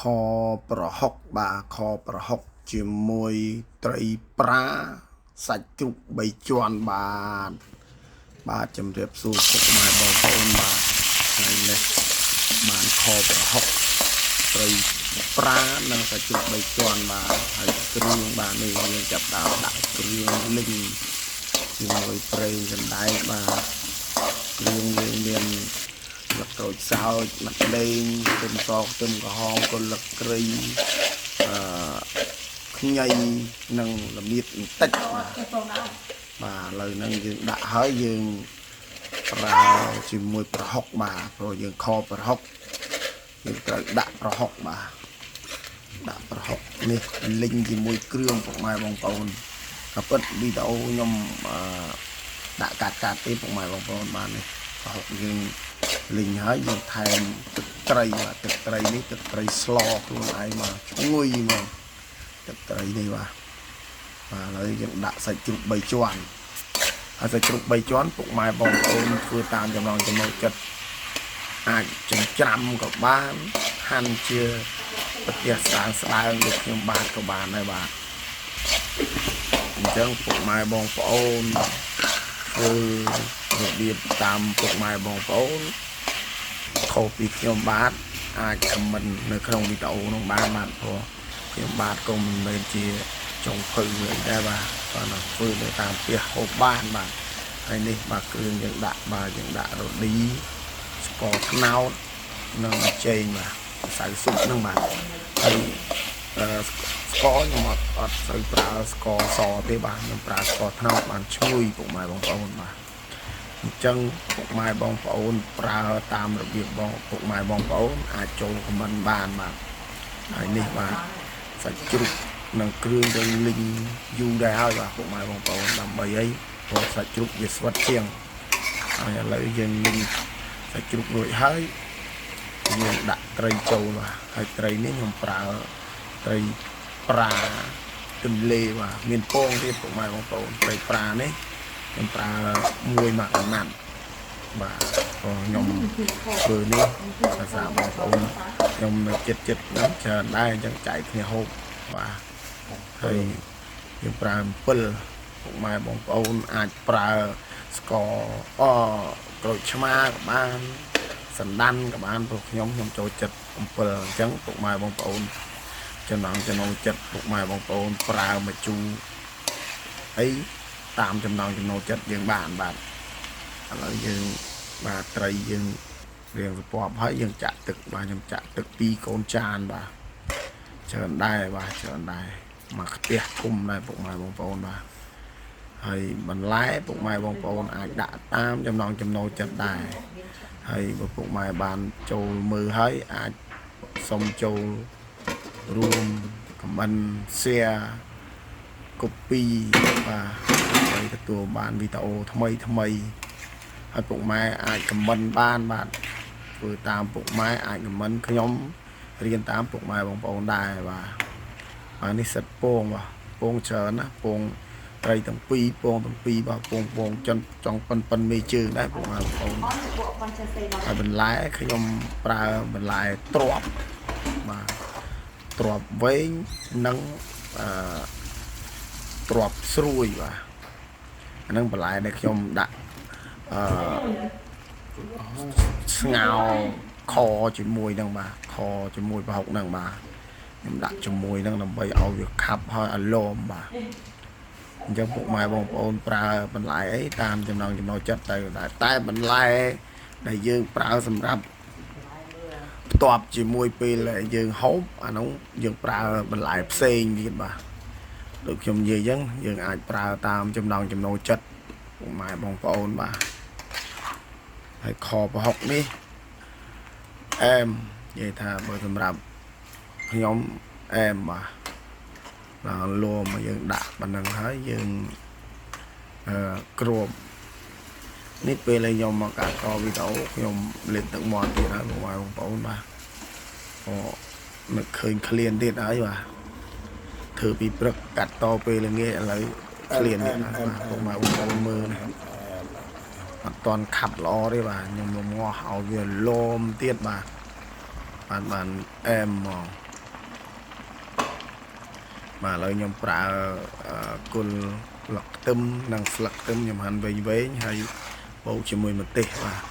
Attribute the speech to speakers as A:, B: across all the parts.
A: ខប្រហុកបាទខប្រហុកជាមួយត្រីប្រាសាច់ជ្រូក3ជាន់បាទជំរាបសួរពុកម៉ែបងប្អូនបាទថ្ងៃនេះបានខប្រហុកត្រីប្រានិងសាច់ជ្រូក3ជាន់បាទហើយគ្រឿងបាទនេះយើងចាប់ដើមដាក់គ្រឿងលីងជាមួយប្រេងសណ្ដែកបាទគ្រឿងយើងមានលឹកក្រូចសើចម្ទេសលេងខ្ទឹមសខ្ទឹមក្រហមកុលលឹកគ្រៃខ្ញីនិងល្មៀតបន្តិចបាទឥឡូវហ្នឹងយើងដាក់ហើយយើងប្រើជាមួយប្រហុកបាទព្រោះយើងខប្រហុកយើងត្រូវដាក់ប្រហុកបាទដាក់ប្រហុកនេះលីងជាមួយគ្រឿងពុកម៉ែបងប្អូនក៏ពិតវីដេអូខ្ញុំដាក់កាត់ទេពុកម៉ែបងប្អូនបាទនេះប្រហុកយើងលីងហើយយើងថែមទឹកត្រីបាទទឹកត្រីនេះទឹកត្រីស្លខ្លួនឯងមកឈ្ងុយមកទឹកត្រីនេះបាទឥឡូវយើងដាក់សាច់ជ្រូក3ជាន់ហើយសាច់ជ្រូក3ជាន់ពុកម៉ែបងប្អូនធ្វើតាមចំណង់ចំណូលចិត្តអាចចិញ្ច្រាំក៏បានហាន់ជាប្រទាសស្ដើងដូចខ្ញុំបាទក៏បានដែរបាទអញ្ចឹងពុកម៉ែបងប្អូនធ្វើរបៀបតាមពុកម៉ែបងប្អូនខុសពីខ្ញុំបាទអាចខមមិននៅក្នុងវីដេអូនោះបានព្រោះខ្ញុំបាទក៏មិនមែនជាចុងភៅអីដែរបាទគាត់ធ្វើទៅតាមផ្ទះហូបបានបាទហើយនេះបាទគ្រឿងយើងដាក់បាទយើងដាក់រ៉ូឌីស្ករត្នោតនិងចេងបាទម្សៅស៊ុបហ្នឹងបាទហើយស្ករខ្ញុំអត់សូវប្រើស្ករសទេបាទខ្ញុំប្រើស្ករត្នោតបានឈ្ងុយពុកម៉ែបងប្អូនបាទអញ្ចឹងពុកម៉ែបងប្អូនប្រើតាមរបៀបបងពុកម៉ែបងប្អូនអាចចូលខមមិនបានបាទហើយនេះបាទសាច់ជ្រូកនិងគ្រឿងយើងលីងយូរដែរហើយបាទពុកម៉ែបងប្អូនដើម្បីអីព្រោះសាច់ជ្រូកវាស្វិតជាងហើយឥឡូវយើងលីងសាច់ជ្រូករួចហើយយើងដាក់ត្រីចូលបាទហើយត្រីនេះខ្ញុំប្រើត្រីប្រាទន្លេបាទមានពងទៀតពុកម៉ែបងប្អូនត្រីប្រានេះខ្ញុំប្រើមួយម៉ាក់ណាត់បាទខ្ញុំធ្វើនេះភាសាបងប្អូនខ្ញុំនៅចិត្តហ្នឹងច្រើនដែរអញ្ចឹងចែកគ្នាហូបបាទហើយយើងប្រើអំពិលពុកម៉ែបងប្អូនអាចប្រើស្ករក្រូចឆ្មាក៏បានសណ្ដាន់ក៏បានព្រោះខ្ញុំចូលចិត្តអំពិលអញ្ចឹងពុកម៉ែបងប្អូនចំណង់ចិត្តពុកម៉ែបងប្អូនប្រើមកជូរអីតាមចំណង់ចំណូលចិត្តយើងបានបាទឥឡូវយើងបាទត្រីយើងរៀងសពប់ហើយយើងចាក់ទឹកបាទខ្ញុំចាក់ទឹក2កូនចានបាទច្រើនដែរបាទច្រើនដែរមកខ្ទះធំដែរពុកម៉ែបងប្អូនបាទហើយបន្លែពុកម៉ែបងប្អូនអាចដាក់តាមចំណង់ចំណូលចិត្តដែរហើយបើពុកម៉ែបានចូលមើលហើយអាចសុំចូលរួមខមមិន share copy បាទហើយទទួលបានវីដេអូថ្មីហើយពុកម៉ែអាចខមមិនបានបាទធ្វើតាមពុកម៉ែអាចខមមិនខ្ញុំរៀនតាមពុកម៉ែបងប្អូនដែរបាទនេះសិតពងបាទពងច្រើនណាពងត្រីទាំងពីរពងបាទពងចង់ប៉ុនមេជើងដែរពុកម៉ែបងប្អូនហើយបន្លែខ្ញុំប្រើបន្លែទ្រាប់បាទទ្រាប់វែងនិងទ្រាប់ស្រួយបាទអានឹងបន្លែដែលខ្ញុំដាក់ស្ងោខជាមួយនឹងបាទខជាមួយប្រហុកនឹងបាទខ្ញុំដាក់ជាមួយនឹងដើម្បីឲ្យវាខាប់ហើយឲ្យលោមបាទអញ្ចឹងពុកម៉ែបងប្អូនប្រើបន្លែអីតាមចំណង់ចំណូលចិត្តទៅតែបន្លែដែលយើងប្រើសម្រាប់បន្ទាប់ជាមួយពេលយើងហូបអានោះយើងប្រើបន្លែផ្សេងទៀតបាទដូចខ្ញុំនិយាយអញ្ចឹងយើងអាចប្រើតាមចំណង់ចំណូលចិត្តពុកម៉ែបងប្អូនបាទហើយខប្រហុកនេះអែមនិយាយថាបើសម្រាប់ខ្ញុំអែមបាទឡូមកយើងដាក់ប៉ុណ្ណឹងហើយយើងគ្របនេះពេលខ្ញុំមកកាត់តវីដេអូខ្ញុំលេបទឹកមាត់ទៀតហើយបងប្អូនបាទនឹកឃើញក្លៀនទៀតហើយបាទធ្វើពីព្រឹកកាត់តពេលល្ងាចឥឡូវក្លៀនទៀតបាទបងប្អូនមើលណាអត់តន់ខាប់ល្អទេបាទខ្ញុំរងាស់ឲ្យវាលោមទៀតបាទបានអែមហ្មង mà lời nhom pra côn lọc tâm năng lọc tâm nhom hành về hay bầu chỉ mùi một tê và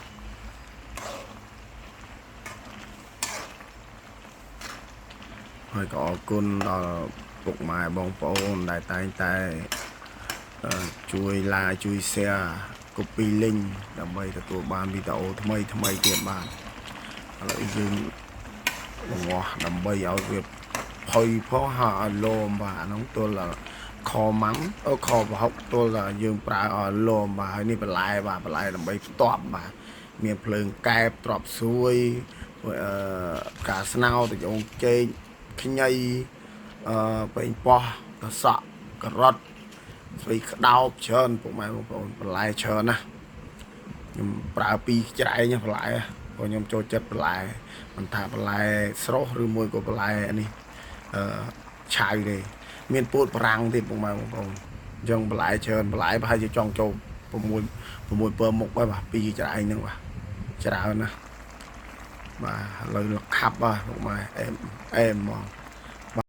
A: hơi có côn bụng mài bong bóng đại tay chui la chui xe copy link đầm bay từ tụi ban video thay tiền bàn lợi dương ngõ đầm bay ở việc hồi phó hạ lồm và nóng tôi là kho mắm ở kho và học tôi là dương pra ở lồm và hai này phải lại đầm bay tọp mà miền phường kẹp tọp xuôi cả snao từ trong chơi khi nhây bên po cả sọ cả rót vì đau trơn của mày lại trơn á nhưng bà pi chạy nha lại còn nhom cho chất lại mình thả lại sốt rồi mùi của lại anh đi chạy đi miền bột răng thì của mày còn dân lại trơn lại hai cho trong châu mùi bơm một cái bà pi chạy nữa mà chạy nè mà lời khắp à của mày em mà